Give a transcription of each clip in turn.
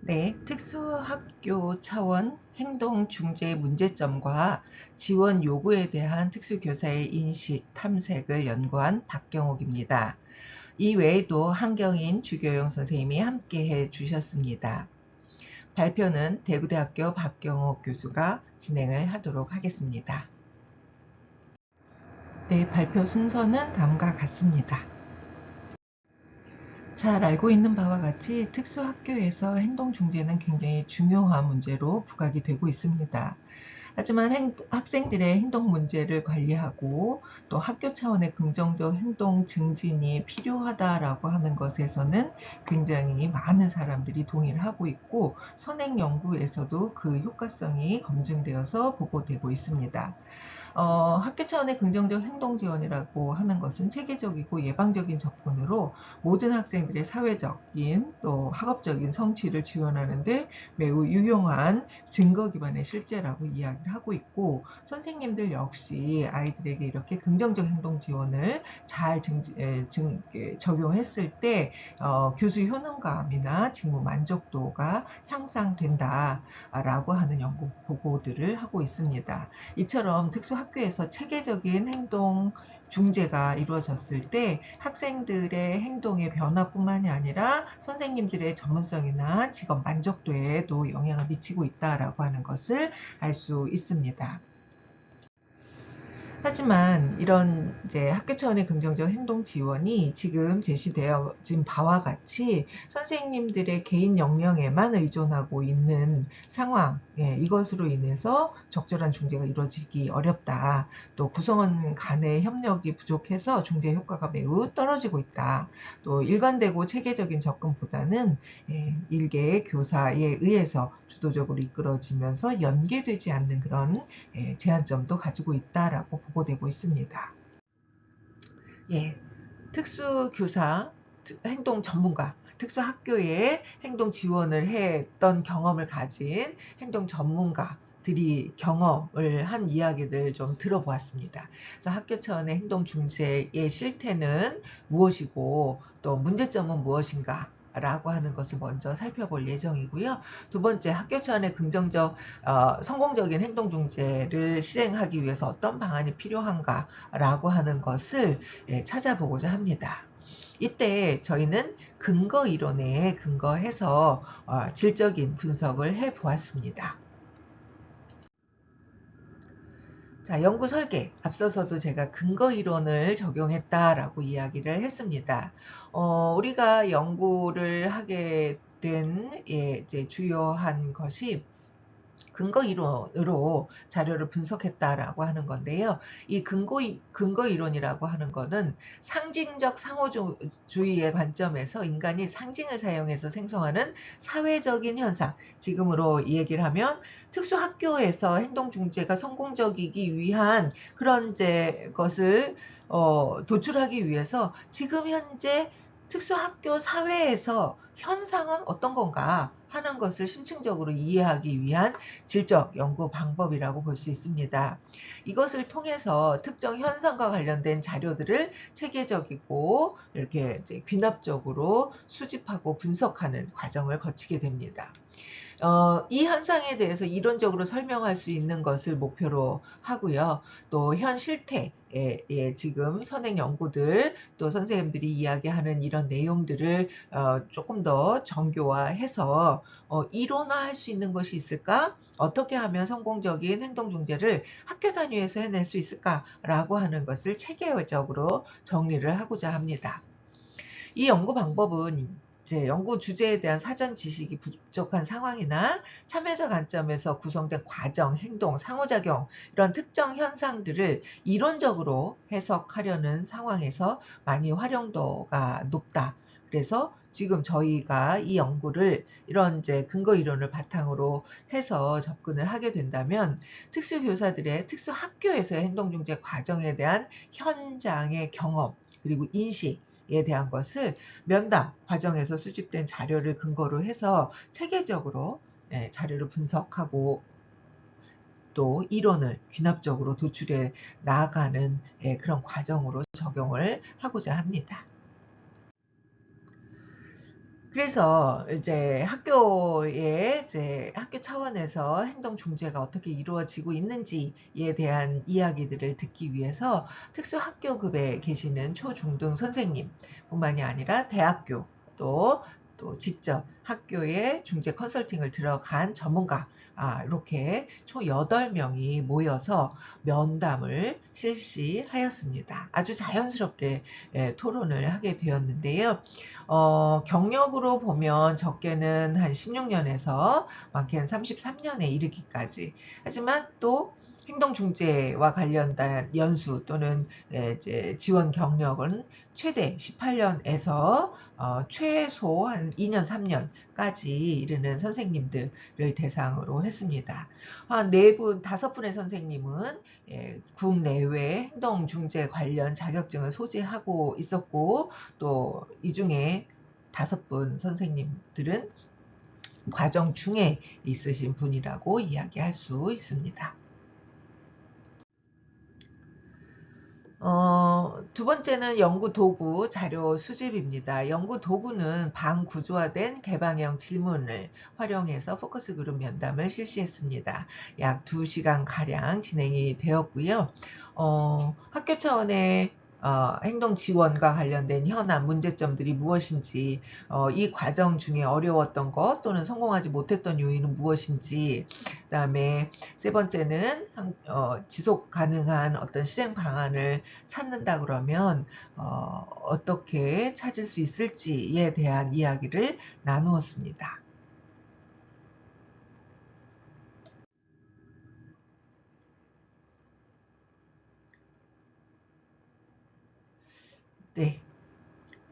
네, 특수학교 차원 행동중재 문제점과 지원 요구에 대한 특수교사의 인식, 탐색을 연구한 박경옥입니다. 이 외에도 한경인 주교영 선생님이 함께 해 주셨습니다. 발표는 대구대학교 박경옥 교수가 진행을 하도록 하겠습니다. 네, 발표 순서는 다음과 같습니다. 잘 알고 있는 바와 같이 특수학교에서 행동중재는 굉장히 중요한 문제로 부각이 되고 있습니다. 하지만 학생들의 행동 문제를 관리하고 또 학교 차원의 긍정적 행동 증진이 필요하다라고 하는 것에서는 굉장히 많은 사람들이 동의를 하고 있고 선행 연구에서도 그 효과성이 검증되어서 보고되고 있습니다. 학교 차원의 긍정적 행동 지원이라고 하는 것은 체계적이고 예방적인 접근으로 모든 학생들의 사회적인 또 학업적인 성취를 지원하는데 매우 유용한 증거 기반의 실제라고 이야기를 하고 있고, 선생님들 역시 아이들에게 이렇게 긍정적 행동 지원을 잘 적용했을 때 교수 효능감이나 직무 만족도가 향상된다라고 하는 연구 보고들을 하고 있습니다. 이처럼 특수학교에서 체계적인 행동 중재가 이루어졌을 때 학생들의 행동의 변화뿐만이 아니라 선생님들의 전문성이나 직업 만족도에도 영향을 미치고 있다라고 하는 것을 알 수 있습니다. 하지만 이런 이제 학교 차원의 긍정적 행동 지원이 지금 제시되어진 바와 같이 선생님들의 개인 역량에만 의존하고 있는 상황, 이것으로 인해서 적절한 중재가 이루어지기 어렵다. 또 구성원 간의 협력이 부족해서 중재 효과가 매우 떨어지고 있다. 또 일관되고 체계적인 접근보다는 일개의 교사에 의해서 주도적으로 이끌어지면서 연계되지 않는 그런 제한점도 가지고 있다라고 보고되고 있습니다. 예, 특수교사, 행동 전문가, 특수학교에 행동 지원을 했던 경험을 가진 행동 전문가들이 경험을 한 이야기들 좀 들어보았습니다. 그래서 학교 차원의 행동 중재의 실태는 무엇이고 또 문제점은 무엇인가 라고 하는 것을 먼저 살펴볼 예정이고요. 두 번째, 학교 차원의 긍정적, 성공적인 행동 중재를 실행하기 위해서 어떤 방안이 필요한가 라고 하는 것을 찾아보고자 합니다. 이때 저희는 근거 이론에 근거해서 질적인 분석을 해 보았습니다. 자, 연구 설계. 앞서서도 제가 근거 이론을 적용했다라고 이야기를 했습니다. 우리가 연구를 하게 된 이제 주요한 것이 근거 이론으로 자료를 분석했다라고 하는 건데요. 이 근거 이론이라고 하는 거는 상징적 상호주의의 관점에서 인간이 상징을 사용해서 생성하는 사회적인 현상, 지금으로 얘기를 하면 특수학교에서 행동중재가 성공적이기 위한 그런 이제 것을 도출하기 위해서 지금 현재 특수학교 사회에서 현상은 어떤 건가 하는 것을 심층적으로 이해하기 위한 질적 연구 방법이라고 볼 수 있습니다. 이것을 통해서 특정 현상과 관련된 자료들을 체계적이고 이렇게 이제 귀납적으로 수집하고 분석하는 과정을 거치게 됩니다. 이 현상에 대해서 이론적으로 설명할 수 있는 것을 목표로 하고요. 또 현 실태, 지금 선행 연구들, 또 선생님들이 이야기하는 이런 내용들을 조금 더 정교화해서 이론화할 수 있는 것이 있을까? 어떻게 하면 성공적인 행동중재를 학교 단위에서 해낼 수 있을까라고 하는 것을 체계적으로 정리를 하고자 합니다. 이 연구 방법은 이제 연구 주제에 대한 사전 지식이 부족한 상황이나 참여자 관점에서 구성된 과정, 행동, 상호작용 이런 특정 현상들을 이론적으로 해석하려는 상황에서 많이 활용도가 높다. 그래서 지금 저희가 이 연구를 이런 이제 근거 이론을 바탕으로 해서 접근을 하게 된다면 특수교사들의 특수학교에서의 행동중재 과정에 대한 현장의 경험 그리고 인식 에 대한 것을 면담 과정에서 수집된 자료를 근거로 해서 체계적으로 자료를 분석하고 또 이론을 귀납적으로 도출해 나아가는 그런 과정으로 적용을 하고자 합니다. 그래서 이제 학교에 이제 학교 차원에서 행동 중재가 어떻게 이루어지고 있는지에 대한 이야기들을 듣기 위해서 특수학교급에 계시는 초중등 선생님뿐만이 아니라 대학교 또 직접 학교에 중재 컨설팅을 들어간 전문가 이렇게 총 8명이 모여서 면담을 실시하였습니다. 아주 자연스럽게 토론을 하게 되었는데요. 경력으로 보면 적게는 한 16년에서 많게는 33년에 이르기까지. 하지만 또 행동중재와 관련된 연수 또는 이제 지원 경력은 최대 18년에서 최소 한 2년, 3년까지 이르는 선생님들을 대상으로 했습니다. 한 4분, 5분의 선생님은 국내외 행동중재 관련 자격증을 소지하고 있었고, 또 이 중에 5분 선생님들은 과정 중에 있으신 분이라고 이야기할 수 있습니다. 두 번째는 연구 도구 자료 수집입니다. 연구 도구는 방구조화된 개방형 질문을 활용해서 포커스 그룹 면담을 실시했습니다. 약 2시간가량 진행이 되었고요. 학교 차원의 행동 지원과 관련된 현안, 문제점들이 무엇인지, 이 과정 중에 어려웠던 것 또는 성공하지 못했던 요인은 무엇인지, 그다음에 세 번째는 지속 가능한 어떤 실행 방안을 찾는다 그러면 어떻게 찾을 수 있을지에 대한 이야기를 나누었습니다. 네.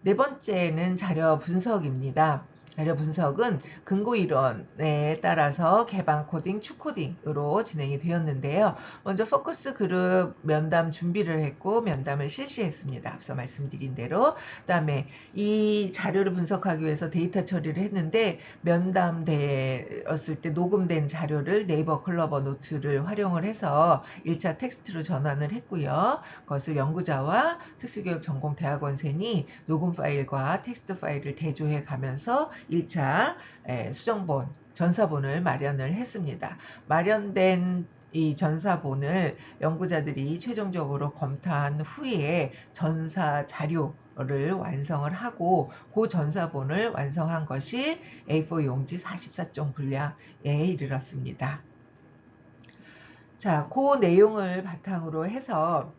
네 번째는 자료 분석입니다. 자료 분석은 근거 이론에 따라서 개방 코딩, 추 코딩으로 진행이 되었는데요. 먼저 포커스 그룹 면담 준비를 했고 면담을 실시했습니다. 앞서 말씀드린 대로. 그다음에 이 자료를 분석하기 위해서 데이터 처리를 했는데 면담되었을 때 녹음된 자료를 네이버 클로버 노트를 활용을 해서 1차 텍스트로 전환을 했고요. 그것을 연구자와 특수교육 전공 대학원생이 녹음 파일과 텍스트 파일을 대조해 가면서 1차 수정본, 전사본을 마련을 했습니다. 마련된 이 전사본을 연구자들이 최종적으로 검토한 후에 전사 자료를 완성을 하고 그 전사본을 완성한 것이 A4 용지 44종 분량에 이르렀습니다. 자, 그 내용을 바탕으로 해서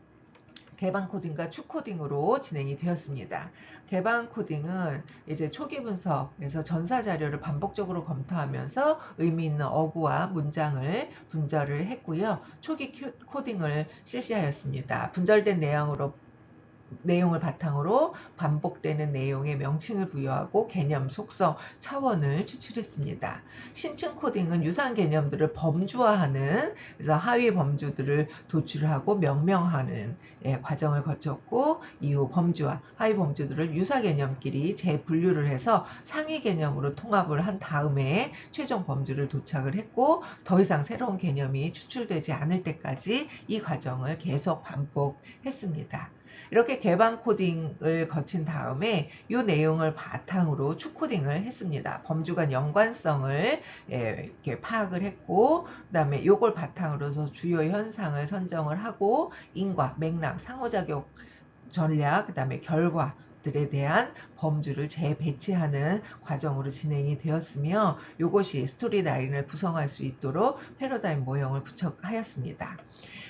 개방 코딩과 추 코딩으로 진행이 되었습니다. 개방 코딩은 이제 초기 분석에서 전사 자료를 반복적으로 검토하면서 의미 있는 어구와 문장을 분절을 했고요. 초기 코딩을 실시하였습니다. 분절된 내용을 바탕으로 반복되는 내용에 명칭을 부여하고 개념, 속성, 차원을 추출했습니다. 심층 코딩은 유사한 개념들을 범주화하는, 그래서 하위 범주들을 도출하고 명명하는 과정을 거쳤고, 이후 범주와 하위 범주들을 유사 개념끼리 재분류를 해서 상위 개념으로 통합을 한 다음에 최종 범주를 도착을 했고, 더 이상 새로운 개념이 추출되지 않을 때까지 이 과정을 계속 반복했습니다. 이렇게 개방 코딩을 거친 다음에 이 내용을 바탕으로 추 코딩을 했습니다. 범주 간 연관성을 이렇게 파악을 했고, 그 다음에 이걸 바탕으로서 주요 현상을 선정을 하고 인과 맥락, 상호작용 전략, 그 다음에 결과 들에 대한 범주를 재배치하는 과정으로 진행이 되었으며, 이것이 스토리 라인을 구성할 수 있도록 패러다임 모형을 구축하였습니다.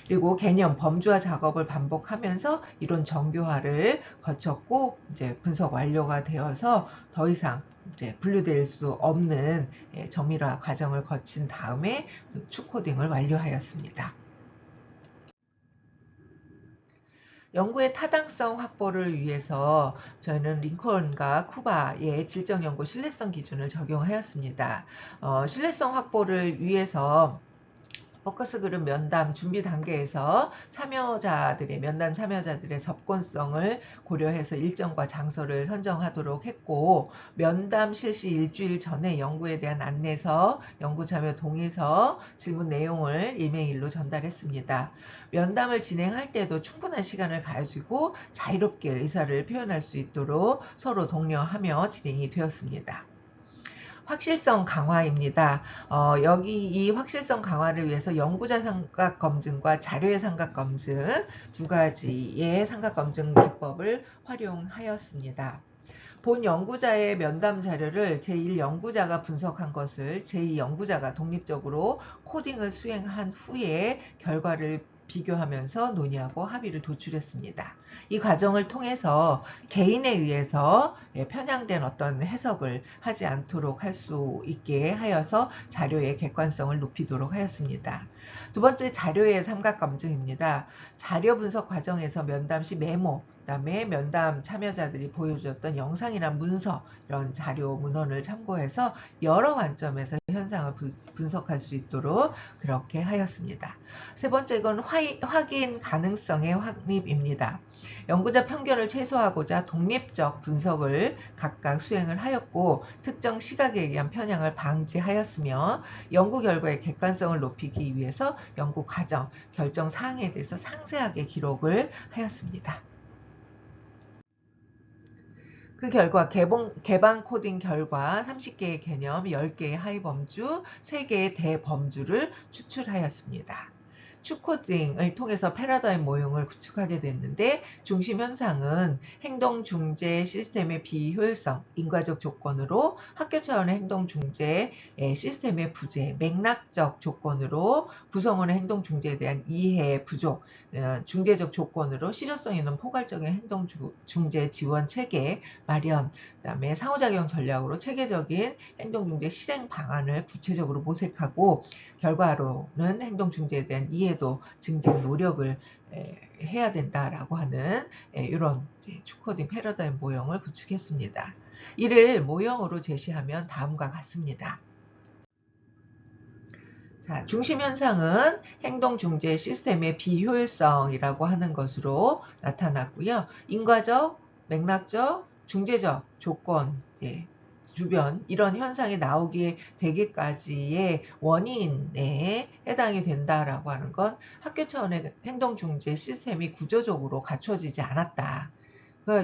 그리고 개념 범주화 작업을 반복하면서 이론 정교화를 거쳤고, 이제 분석 완료가 되어서 더 이상 이제 분류될 수 없는 정밀화 과정을 거친 다음에 추 코딩을 완료하였습니다. 연구의 타당성 확보를 위해서 저희는 링컨과 쿠바의 질적 연구 신뢰성 기준을 적용하였습니다. 신뢰성 확보를 위해서 포커스 그룹 면담 준비 단계에서 면담 참여자들의 접근성을 고려해서 일정과 장소를 선정하도록 했고, 면담 실시 일주일 전에 연구에 대한 안내서, 연구 참여 동의서, 질문 내용을 이메일로 전달했습니다. 면담을 진행할 때도 충분한 시간을 가지고 자유롭게 의사를 표현할 수 있도록 서로 독려하며 진행이 되었습니다. 확실성 강화입니다. 여기 이 확실성 강화를 위해서 연구자 삼각 검증과 자료의 삼각 검증 두 가지의 삼각 검증 기법을 활용하였습니다. 본 연구자의 면담 자료를 제1연구자가 분석한 것을 제2연구자가 독립적으로 코딩을 수행한 후에 결과를 비교하면서 논의하고 합의를 도출했습니다. 이 과정을 통해서 개인에 의해서 편향된 어떤 해석을 하지 않도록 할 수 있게 하여서 자료의 객관성을 높이도록 하였습니다. 두 번째, 자료의 삼각 검증입니다. 자료 분석 과정에서 면담 시 메모, 그다음에 면담 참여자들이 보여주었던 영상이나 문서, 이런 자료 문헌을 참고해서 여러 관점에서 현상을 분석할 수 있도록 그렇게 하였습니다. 세 번째 건 확인 가능성의 확립입니다. 연구자 편견을 최소화하고자 독립적 분석을 각각 수행을 하였고, 특정 시각에 의한 편향을 방지하였으며, 연구 결과의 객관성을 높이기 위해서 연구 과정, 결정 사항에 대해서 상세하게 기록을 하였습니다. 그 결과 개방 코딩 결과 30개의 개념, 10개의 하위범주, 3개의 대범주를 추출하였습니다. 추코딩을 통해서 패러다임 모형을 구축하게 됐는데, 중심 현상은 행동 중재 시스템의 비효율성, 인과적 조건으로 학교 차원의 행동 중재 시스템의 부재, 맥락적 조건으로 구성원의 행동 중재에 대한 이해 부족, 중재적 조건으로 실효성 있는 포괄적인 행동 중재 지원 체계 마련, 그다음에 상호작용 전략으로 체계적인 행동 중재 실행 방안을 구체적으로 모색하고, 결과로는 행동 중재에 대한 이해도 증진 노력을 해야 된다라고 하는 이런 추코딩 패러다임 모형을 구축했습니다. 이를 모형으로 제시하면 다음과 같습니다. 자, 중심 현상은 행동 중재 시스템의 비효율성이라고 하는 것으로 나타났고요. 인과적, 맥락적, 중재적 조건, 주변 이런 현상이 나오게 되기까지의 원인에 해당이 된다라고 하는 건 학교 차원의 행동 중재 시스템이 구조적으로 갖춰지지 않았다.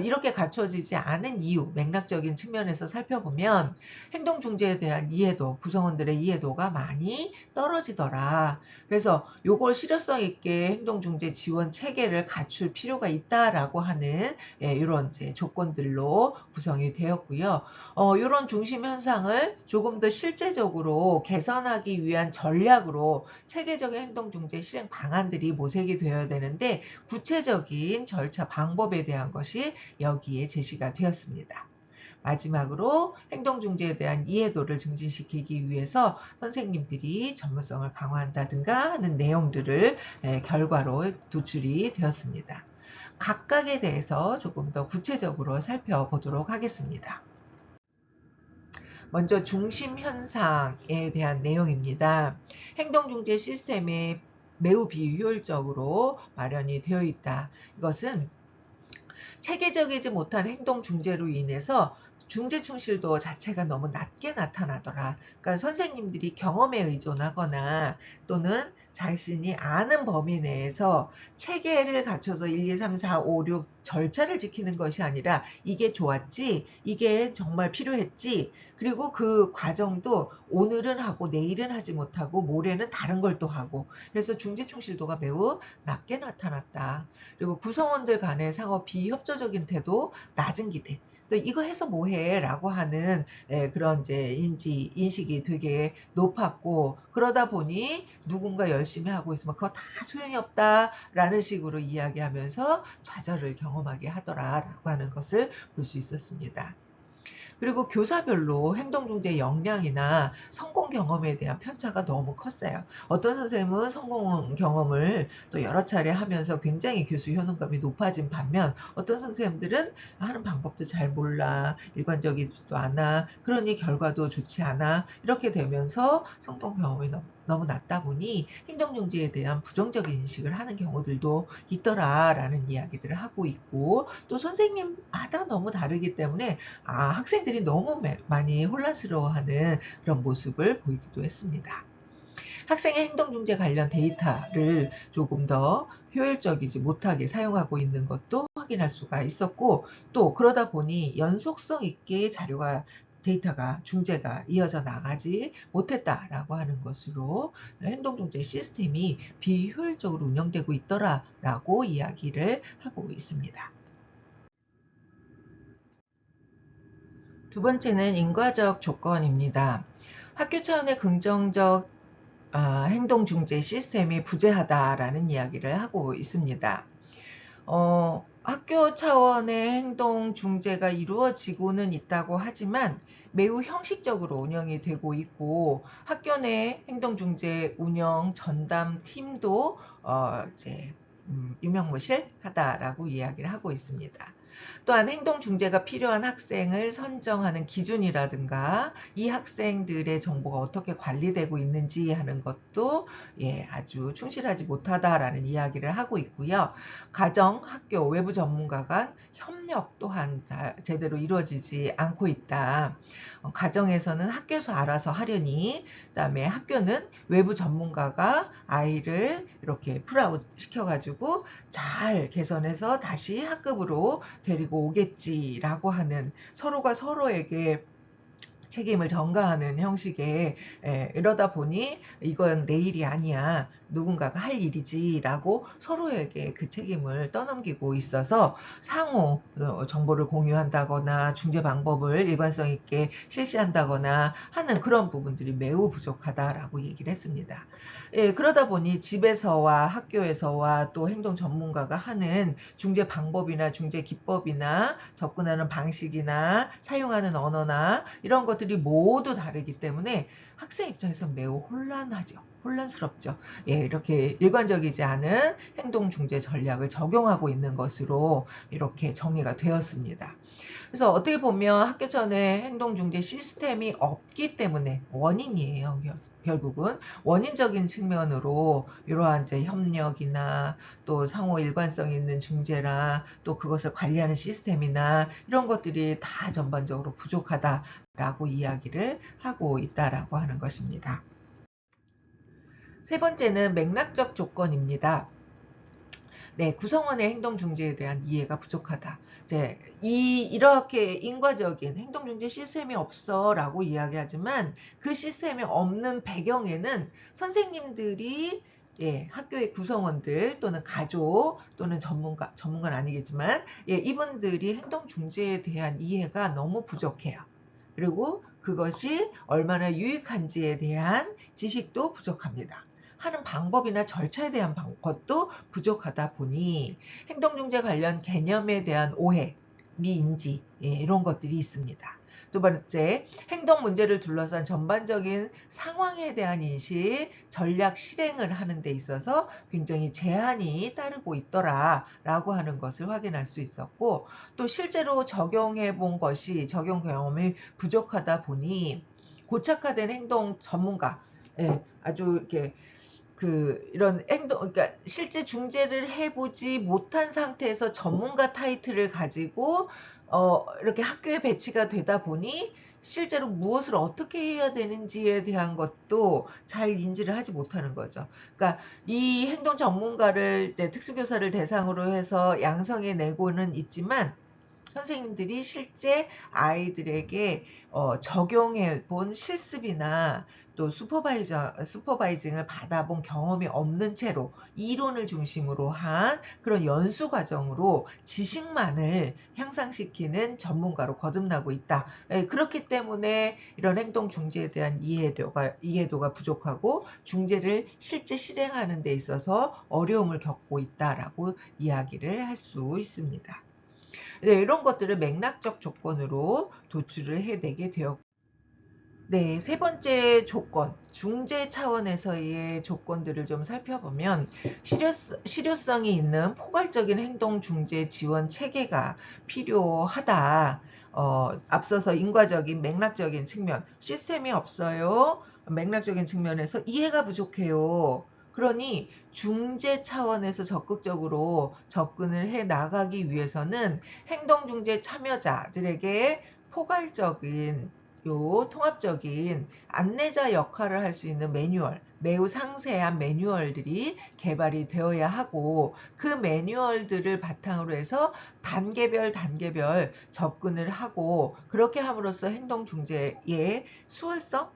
이렇게 갖춰지지 않은 이유, 맥락적인 측면에서 살펴보면 행동 중재에 대한 이해도, 구성원들의 이해도가 많이 떨어지더라. 그래서 요걸 실효성 있게 행동 중재 지원 체계를 갖출 필요가 있다라고 하는 이런 조건들로 구성이 되었고요. 이런 중심 현상을 조금 더 실제적으로 개선하기 위한 전략으로 체계적인 행동 중재 실행 방안들이 모색이 되어야 되는데, 구체적인 절차 방법에 대한 것이 여기에 제시가 되었습니다. 마지막으로 행동 중재에 대한 이해도를 증진시키기 위해서 선생님들이 전문성을 강화한다든가 하는 내용들을 결과로 도출이 되었습니다. 각각에 대해서 조금 더 구체적으로 살펴보도록 하겠습니다. 먼저 중심 현상에 대한 내용입니다. 행동 중재 시스템이 매우 비효율적으로 마련이 되어 있다. 이것은 체계적이지 못한 행동 중재로 인해서 중재 충실도 자체가 너무 낮게 나타나더라. 그러니까 선생님들이 경험에 의존하거나 또는 자신이 아는 범위 내에서 체계를 갖춰서 1, 2, 3, 4, 5, 6 절차를 지키는 것이 아니라 이게 좋았지, 이게 정말 필요했지, 그리고 그 과정도 오늘은 하고 내일은 하지 못하고 모레는 다른 걸 또 하고, 그래서 중재 충실도가 매우 낮게 나타났다. 그리고 구성원들 간의 상호 비협조적인 태도, 낮은 기대, 또 이거 해서 뭐해 라고 하는 그런 인식이 되게 높았고, 그러다 보니 누군가 열심히 하고 있으면 그거 다 소용이 없다 라는 식으로 이야기하면서 좌절을 경험하게 하더라라고 하는 것을 볼 수 있었습니다. 그리고 교사별로 행동중재 역량이나 성공 경험에 대한 편차가 너무 컸어요. 어떤 선생님은 성공 경험을 또 여러 차례 하면서 굉장히 교수 효능감이 높아진 반면, 어떤 선생님들은 하는 방법도 잘 몰라, 일관적이지도 않아, 그러니 결과도 좋지 않아, 이렇게 되면서 성공 경험이 너무 낮다 보니 행동중재에 대한 부정적인 인식을 하는 경우들도 있더라라는 이야기들을 하고 있고, 또 선생님마다 너무 다르기 때문에 학생들이 너무 많이 혼란스러워하는 그런 모습을 보이기도 했습니다. 학생의 행동중재 관련 데이터를 조금 더 효율적이지 못하게 사용하고 있는 것도 확인할 수가 있었고, 또 그러다 보니 연속성 있게 데이터가 중재가 이어져 나가지 못했다라고 하는 것으로 행동중재 시스템이 비효율적으로 운영되고 있더라라고 이야기를 하고 있습니다. 두 번째는 인과적 조건입니다. 학교 차원의 긍정적 행동중재 시스템이 부재하다라는 이야기를 하고 있습니다. 학교 차원의 행동 중재가 이루어지고는 있다고 하지만 매우 형식적으로 운영이 되고 있고, 학교 내 행동 중재 운영 전담 팀도 이제 유명무실하다라고 이야기를 하고 있습니다. 또한 행동 중재가 필요한 학생을 선정하는 기준이라든가 이 학생들의 정보가 어떻게 관리되고 있는지 하는 것도 아주 충실하지 못하다라는 이야기를 하고 있고요. 가정, 학교, 외부 전문가 간 협력 또한 제대로 이루어지지 않고 있다. 가정에서는 학교에서 알아서 하려니, 그다음에 학교는 외부 전문가가 아이를 이렇게 풀아웃 시켜가지고 잘 개선해서 다시 학급으로 데리고 오겠지라고 하는, 서로가 서로에게 책임을 전가하는 형식의, 이러다 보니 이건 내 일이 아니야, 누군가가 할 일이지 라고 서로에게 그 책임을 떠넘기고 있어서 상호 정보를 공유한다거나 중재 방법을 일관성 있게 실시한다거나 하는 그런 부분들이 매우 부족하다라고 얘기를 했습니다. 그러다 보니 집에서와 학교에서와 또 행동 전문가가 하는 중재 방법이나 중재 기법이나 접근하는 방식이나 사용하는 언어나 이런 것들이 모두 다르기 때문에 학생 입장에서 매우 혼란스럽죠. 이렇게 일관적이지 않은 행동 중재 전략을 적용하고 있는 것으로 이렇게 정리가 되었습니다. 그래서 어떻게 보면 학교 차원의 행동 중재 시스템이 없기 때문에 원인이에요. 결국은 원인적인 측면으로 이러한 이제 협력이나 또 상호 일관성 있는 중재나 또 그것을 관리하는 시스템이나 이런 것들이 다 전반적으로 부족하다라고 이야기를 하고 있다라고 하는 것입니다. 세 번째는 맥락적 조건입니다. 구성원의 행동 중재에 대한 이해가 부족하다. 이렇게 인과적인 행동 중재 시스템이 없어라고 이야기하지만 그 시스템이 없는 배경에는 선생님들이 학교의 구성원들 또는 가족 또는 전문가는 아니겠지만 이분들이 행동 중재에 대한 이해가 너무 부족해요. 그리고 그것이 얼마나 유익한지에 대한 지식도 부족합니다. 하는 방법이나 절차에 대한 것도 부족하다 보니 행동중재 관련 개념에 대한 오해, 미인지 이런 것들이 있습니다. 두 번째, 행동 문제를 둘러싼 전반적인 상황에 대한 인식, 전략 실행을 하는 데 있어서 굉장히 제한이 따르고 있더라라고 하는 것을 확인할 수 있었고, 또 실제로 적용해 본 것이 적용 경험이 부족하다 보니 고착화된 행동 전문가, 아주 이렇게 이런 그러니까 실제 중재를 해보지 못한 상태에서 전문가 타이틀을 가지고 이렇게 학교에 배치가 되다 보니 실제로 무엇을 어떻게 해야 되는지에 대한 것도 잘 인지를 하지 못하는 거죠. 그러니까 이 행동 전문가를 특수교사를 대상으로 해서 양성해 내고는 있지만 선생님들이 실제 아이들에게 적용해 본 실습이나 또 슈퍼바이징을 받아본 경험이 없는 채로 이론을 중심으로 한 그런 연수 과정으로 지식만을 향상시키는 전문가로 거듭나고 있다. 그렇기 때문에 이런 행동 중재에 대한 이해도가 부족하고 중재를 실제 실행하는 데 있어서 어려움을 겪고 있다라고 이야기를 할 수 있습니다. 이런 것들을 맥락적 조건으로 도출을 해내게 되었고, 네, 세 번째 조건, 중재 차원에서의 조건들을 좀 살펴보면 실효성이 있는 포괄적인 행동 중재 지원 체계가 필요하다. 앞서서 인과적인 맥락적인 측면, 시스템이 없어요. 맥락적인 측면에서 이해가 부족해요. 그러니 중재 차원에서 적극적으로 접근을 해 나가기 위해서는 행동중재 참여자들에게 포괄적인 통합적인 안내자 역할을 할 수 있는 매뉴얼, 매우 상세한 매뉴얼들이 개발이 되어야 하고 그 매뉴얼들을 바탕으로 해서 단계별 접근을 하고 그렇게 함으로써 행동 중재의 수월성,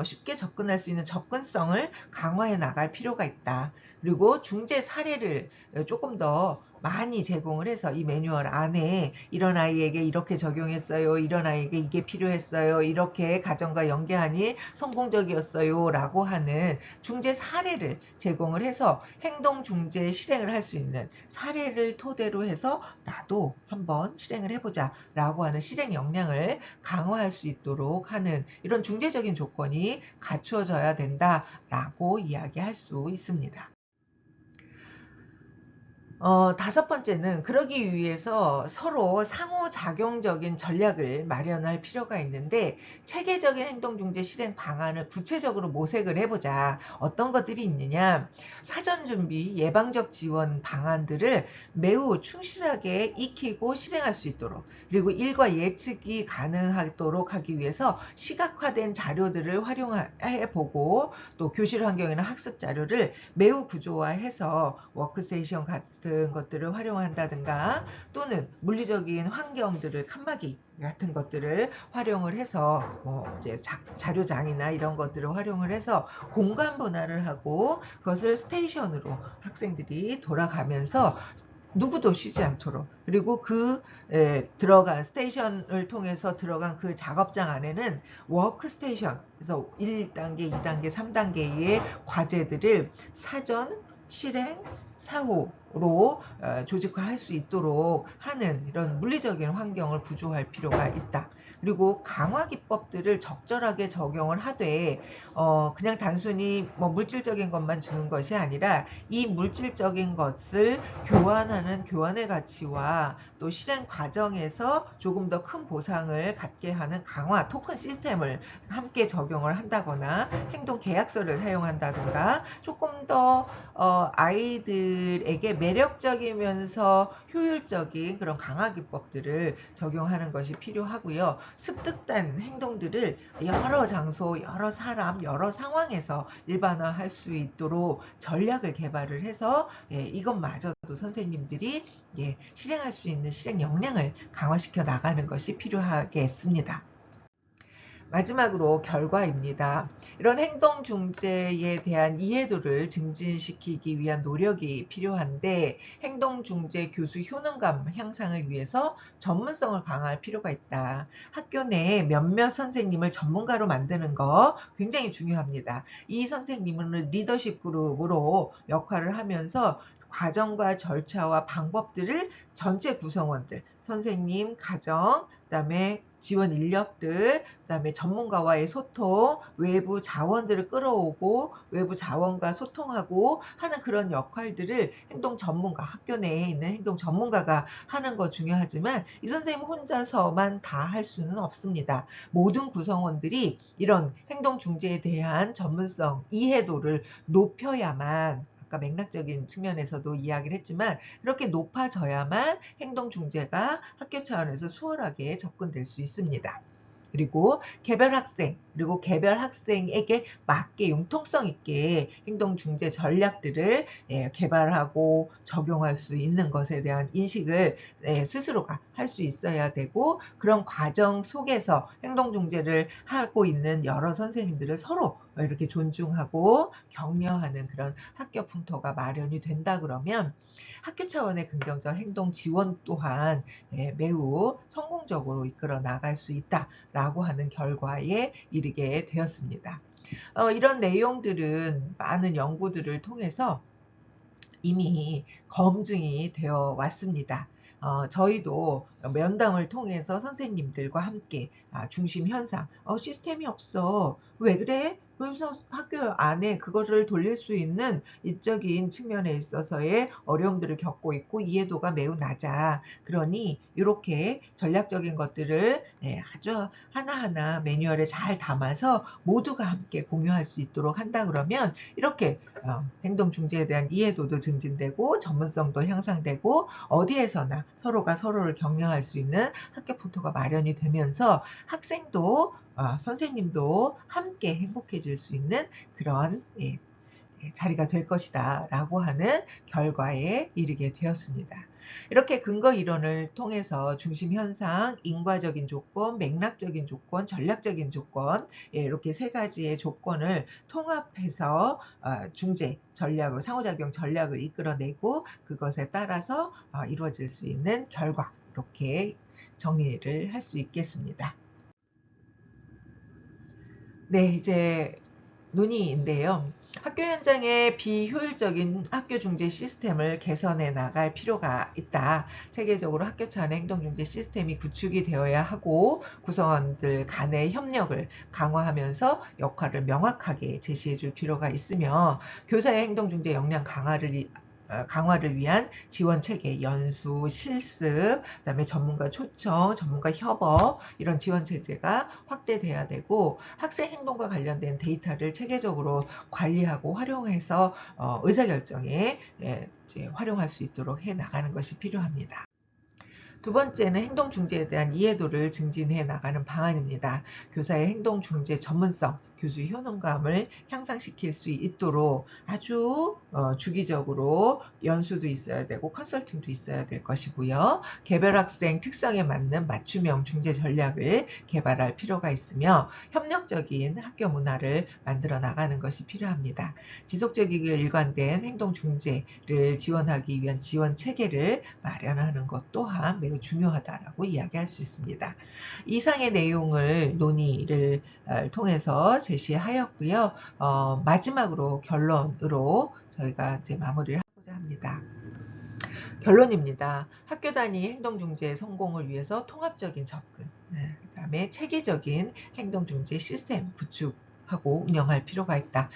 쉽게 접근할 수 있는 접근성을 강화해 나갈 필요가 있다. 그리고 중재 사례를 조금 더 많이 제공을 해서 이 매뉴얼 안에 이런 아이에게 이렇게 적용했어요. 이런 아이에게 이게 필요했어요. 이렇게 가정과 연계하니 성공적이었어요. 라고 하는 중재 사례를 제공을 해서 행동 중재 실행을 할 수 있는 사례를 토대로 해서 나도 한번 실행을 해보자 라고 하는 실행 역량을 강화할 수 있도록 하는 이런 중재적인 조건이 갖추어져야 된다라고 이야기할 수 있습니다. 다섯 번째는 그러기 위해서 서로 상호작용적인 전략을 마련할 필요가 있는데 체계적인 행동중재 실행 방안을 구체적으로 모색을 해보자. 어떤 것들이 있느냐. 사전준비, 예방적 지원 방안들을 매우 충실하게 익히고 실행할 수 있도록 그리고 일과 예측이 가능하도록 하기 위해서 시각화된 자료들을 활용해보고 또 교실 환경이나 학습 자료를 매우 구조화해서 워크스테이션 같은 것들을 활용한다든가 또는 물리적인 환경들을 칸막이 같은 것들을 활용을 해서 이제 자료장이나 이런 것들을 활용을 해서 공간 분할을 하고 그것을 스테이션으로 학생들이 돌아가면서 누구도 쉬지 않도록 그리고 그 들어간 스테이션을 통해서 들어간 그 작업장 안에는 워크스테이션 그래서 1단계, 2단계, 3단계의 과제들을 사전, 실행, 사후로 조직화할 수 있도록 하는 이런 물리적인 환경을 구조할 필요가 있다. 그리고 강화 기법들을 적절하게 적용을 하되 그냥 단순히 뭐 물질적인 것만 주는 것이 아니라 이 물질적인 것을 교환하는 교환의 가치와 또 실행 과정에서 조금 더 큰 보상을 갖게 하는 강화 토큰 시스템을 함께 적용을 한다거나 행동 계약서를 사용한다든가 조금 더 아이들에게 매력적이면서 효율적인 그런 강화 기법들을 적용하는 것이 필요하고요. 습득된 행동들을 여러 장소, 여러 사람, 여러 상황에서 일반화할 수 있도록 전략을 개발을 해서 이것마저도 선생님들이 실행할 수 있는 실행 역량을 강화시켜 나가는 것이 필요하겠습니다. 마지막으로 결과입니다. 이런 행동 중재에 대한 이해도를 증진시키기 위한 노력이 필요한데 행동 중재 교수 효능감 향상을 위해서 전문성을 강화할 필요가 있다. 학교 내에 몇몇 선생님을 전문가로 만드는 거 굉장히 중요합니다. 이 선생님은 리더십 그룹으로 역할을 하면서 과정과 절차와 방법들을 전체 구성원들, 선생님, 가정, 그다음에 지원 인력들, 그다음에 전문가와의 소통, 외부 자원들을 끌어오고 외부 자원과 소통하고 하는 그런 역할들을 행동 전문가, 학교 내에 있는 행동 전문가가 하는 거 중요하지만 이 선생님 혼자서만 다 할 수는 없습니다. 모든 구성원들이 이런 행동 중재에 대한 전문성, 이해도를 높여야만 아까 맥락적인 측면에서도 이야기를 했지만 그렇게 높아져야만 행동 중재가 학교 차원에서 수월하게 접근될 수 있습니다. 그리고 개별 학생, 그리고 개별 학생에게 맞게 융통성 있게 행동 중재 전략들을 개발하고 적용할 수 있는 것에 대한 인식을 스스로가 할 수 있어야 되고 그런 과정 속에서 행동 중재를 하고 있는 여러 선생님들을 서로 이렇게 존중하고 격려하는 그런 학교 풍토가 마련이 된다 그러면 학교 차원의 긍정적 행동 지원 또한 매우 성공적으로 이끌어 나갈 수 있다라고 하는 결과에 이르게 되었습니다. 이런 내용들은 많은 연구들을 통해서 이미 검증이 되어 왔습니다. 저희도 면담을 통해서 선생님들과 함께 중심 현상, 시스템이 없어. 왜 그래? 그래서 학교 안에 그거를 돌릴 수 있는 이적인 측면에 있어서의 어려움들을 겪고 있고 이해도가 매우 낮아. 그러니 이렇게 전략적인 것들을 아주 하나하나 매뉴얼에 잘 담아서 모두가 함께 공유할 수 있도록 한다 그러면 이렇게 행동 중재에 대한 이해도도 증진되고 전문성도 향상되고 어디에서나 서로가 서로를 격려할 수 있는 학교 풍토가 마련이 되면서 학생도 선생님도 함께 행복해질 수 있는 그런 자리가 될 것이다 라고 하는 결과에 이르게 되었습니다. 이렇게 근거 이론을 통해서 중심 현상, 인과적인 조건, 맥락적인 조건, 전략적인 조건 이렇게 세 가지의 조건을 통합해서 중재 전략으로 상호작용 전략을 이끌어내고 그것에 따라서 이루어질 수 있는 결과 이렇게 정리를 할 수 있겠습니다. 네, 이제 논의인데요. 학교 현장의 비효율적인 학교 중재 시스템을 개선해 나갈 필요가 있다. 체계적으로 학교 차 내 행동 중재 시스템이 구축이 되어야 하고 구성원들 간의 협력을 강화하면서 역할을 명확하게 제시해 줄 필요가 있으며 교사의 행동 중재 역량 강화를 위한 지원 체계, 연수, 실습, 그다음에 전문가 초청, 전문가 협업 이런 지원 체제가 확대돼야 되고 학생 행동과 관련된 데이터를 체계적으로 관리하고 활용해서 의사결정에 이제 활용할 수 있도록 해 나가는 것이 필요합니다. 두 번째는 행동 중재에 대한 이해도를 증진해 나가는 방안입니다. 교사의 행동 중재 전문성, 교수 효능감을 향상시킬 수 있도록 아주 주기적으로 연수도 있어야 되고 컨설팅도 있어야 될 것이고요. 개별 학생 특성에 맞는 맞춤형 중재 전략을 개발할 필요가 있으며 협력적인 학교 문화를 만들어 나가는 것이 필요합니다. 지속적이고 일관된 행동 중재를 지원하기 위한 지원 체계를 마련하는 것 또한 매우 중요하다라고 이야기할 수 있습니다. 이상의 내용을 논의를 통해서 제시하였고요. 마지막으로 결론으로 저희가 이제 마무리를 하고자 합니다. 결론입니다. 학교 단위 행동중재 성공을 위해서 통합적인 접근, 그다음에 체계적인 행동중재 시스템 구축하고 운영할 필요가 있다.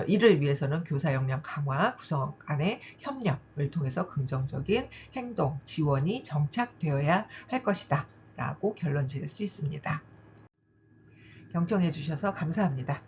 이를 위해서는 교사 역량 강화, 구성원 간의 협력을 통해서 긍정적인 행동 지원이 정착되어야 할 것이다. 라고 결론 지을 수 있습니다. 경청해 주셔서 감사합니다.